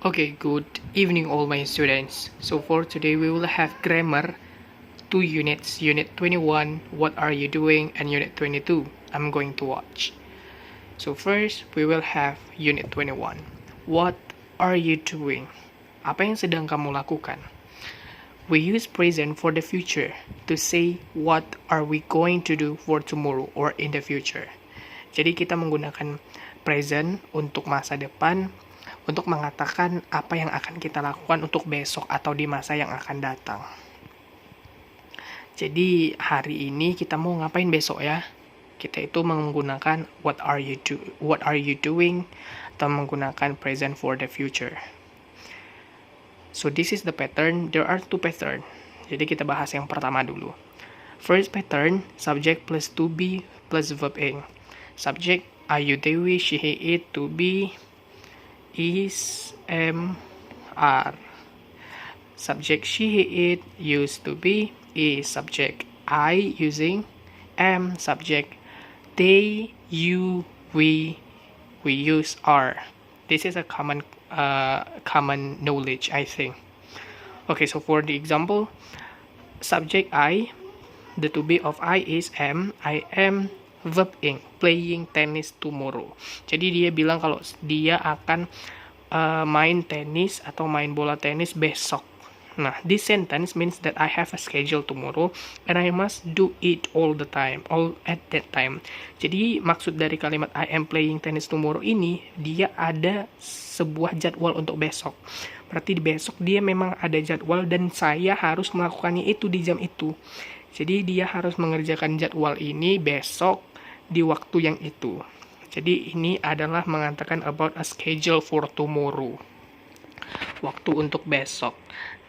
Okay, good evening all my students. So for today we will have grammar, two units, unit 21, what are you doing, and unit 22, I'm going to watch. So first we will have unit 21. What are you doing? Apa yang sedang kamu lakukan? We use present for the future to say what are we going to do for tomorrow or in the future. Jadi kita menggunakan present untuk masa depan untuk mengatakan apa yang akan kita lakukan untuk besok atau di masa yang akan datang. Jadi hari ini kita mau ngapain besok ya? Kita itu menggunakan what are you doing atau menggunakan present for the future. So this is the pattern. There are two pattern. Jadi kita bahas yang pertama dulu. First pattern, subject plus to be plus verb ing. Subject, are you Dewi, she, he, it, to be, is, am, are. Subject she, he, it, used to be, is subject I using am, subject they, you, we use are. This is a common knowledge, I think. Okay, so for the example, subject I, the to be of I is am, I am verb ing, playing tennis tomorrow. Jadi dia bilang kalau dia akan main tenis atau main bola tenis besok. Nah, this sentence means that I have a schedule tomorrow and I must do it all the time, all at that time. Jadi maksud dari kalimat I am playing tennis tomorrow ini, dia ada sebuah jadwal untuk besok. Berarti besok dia memang ada jadwal dan saya harus melakukannya itu di jam itu. Jadi dia harus mengerjakan jadwal ini besok di waktu yang itu. Jadi ini adalah mengatakan about a schedule for tomorrow. Waktu untuk besok.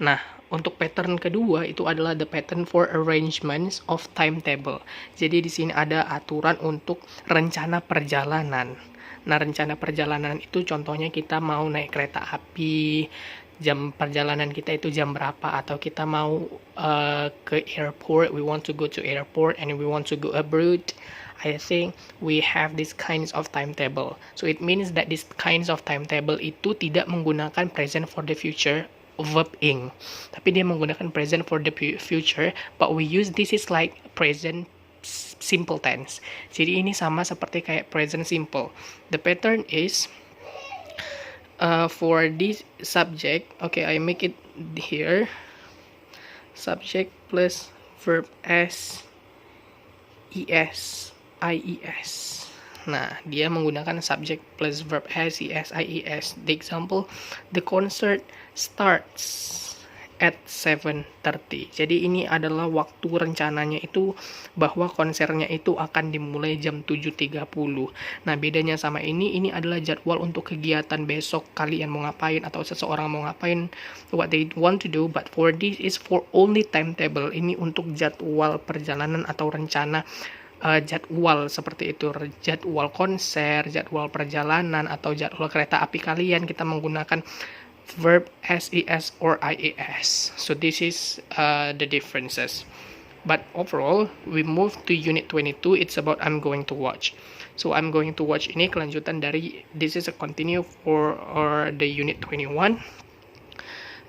Nah, untuk pattern kedua itu adalah the pattern for arrangements of timetable. Jadi di sini ada aturan untuk rencana perjalanan. Nah, rencana perjalanan itu contohnya kita mau naik kereta api, jam perjalanan kita itu jam berapa, atau kita mau ke airport, we want to go to airport and we want to go abroad. I think we have this kinds of timetable. So it means that this kinds of timetable itu tidak menggunakan present for the future verb ing, tapi dia menggunakan present for the future, but we use this is like present simple tense. Jadi ini sama seperti kayak present simple. The pattern is for this subject, okay, I make it here, subject plus verb s, es, ies. Nah, dia menggunakan subject plus verb s, es, ies. The example, the concert starts at 7:30. Jadi ini adalah waktu rencananya itu bahwa konsernya itu akan dimulai jam 7.30. Nah, bedanya sama ini adalah jadwal untuk kegiatan besok kalian mau ngapain atau seseorang mau ngapain, what they want to do, but for this is for only timetable. Ini untuk jadwal perjalanan atau rencana jadwal seperti itu, jadwal konser, jadwal perjalanan, atau jadwal kereta api kalian, kita menggunakan verb ses or ies. So this is the differences. But overall, we move to unit 22. It's about I'm going to watch. So I'm going to watch ini kelanjutan dari this is a continue for the unit 21.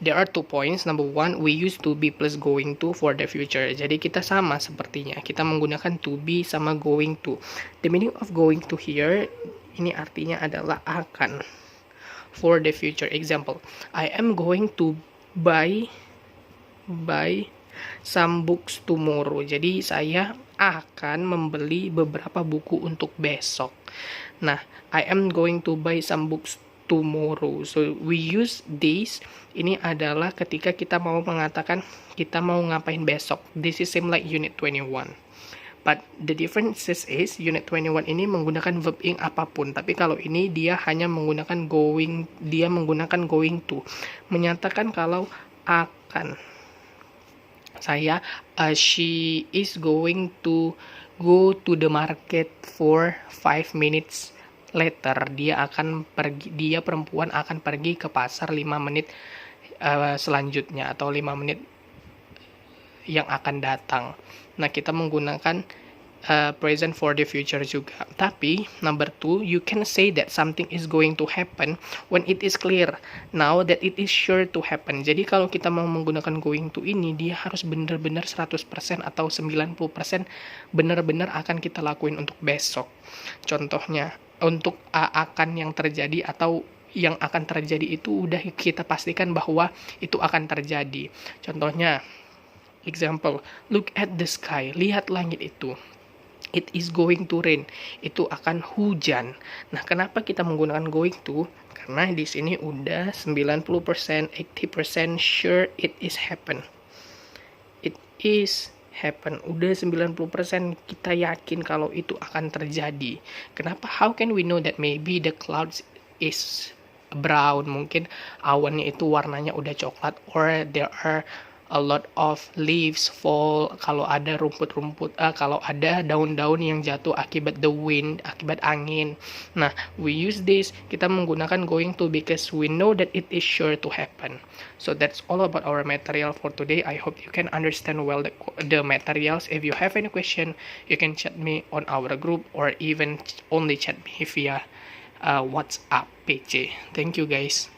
There are 2 points. Number 1, we use to be plus going to for the future. Jadi kita sama sepertinya. Kita menggunakan to be sama going to. The meaning of going to here, ini artinya adalah akan. For the future. Example, I am going to buy some books tomorrow. Jadi saya akan membeli beberapa buku untuk besok. Nah, I am going to buy some books tomorrow. So we use this. Ini adalah ketika kita mau mengatakan kita mau ngapain besok. This is same like unit 21. But the differences is unit 21 ini menggunakan verb ing apapun. Tapi kalau ini dia hanya menggunakan going, dia menggunakan going to. Menyatakan kalau akan. She is going to go to the market for 5 minutes later. Dia perempuan akan pergi ke pasar 5 menit selanjutnya atau 5 menit yang akan datang. Nah, kita menggunakan present for the future juga. Tapi number two, you can say that something is going to happen when it is clear now that it is sure to happen. Jadi kalau kita mau menggunakan going to ini, dia harus benar-benar 100% atau 90% benar-benar akan kita lakuin untuk besok. Contohnya untuk akan yang terjadi atau yang akan terjadi itu udah kita pastikan bahwa itu akan terjadi. Contohnya, example, look at the sky, lihat langit itu. It is going to rain, itu akan hujan. Nah, kenapa kita menggunakan going to? Karena di sini udah 90%, 80% sure it is happen. It is happen. Udah 90% kita yakin kalau itu akan terjadi. Kenapa? How can we know that maybe the clouds is brown? Mungkin awannya itu warnanya udah coklat, or there are a lot of leaves fall, kalau ada rumput-rumput, kalau ada daun-daun yang jatuh akibat the wind, akibat angin. Nah, we use this, kita menggunakan going to because we know that it is sure to happen. So that's all about our material for today. I hope you can understand well the materials. If you have any question, you can chat me on our group or even only chat me via WhatsApp PC. Thank you guys.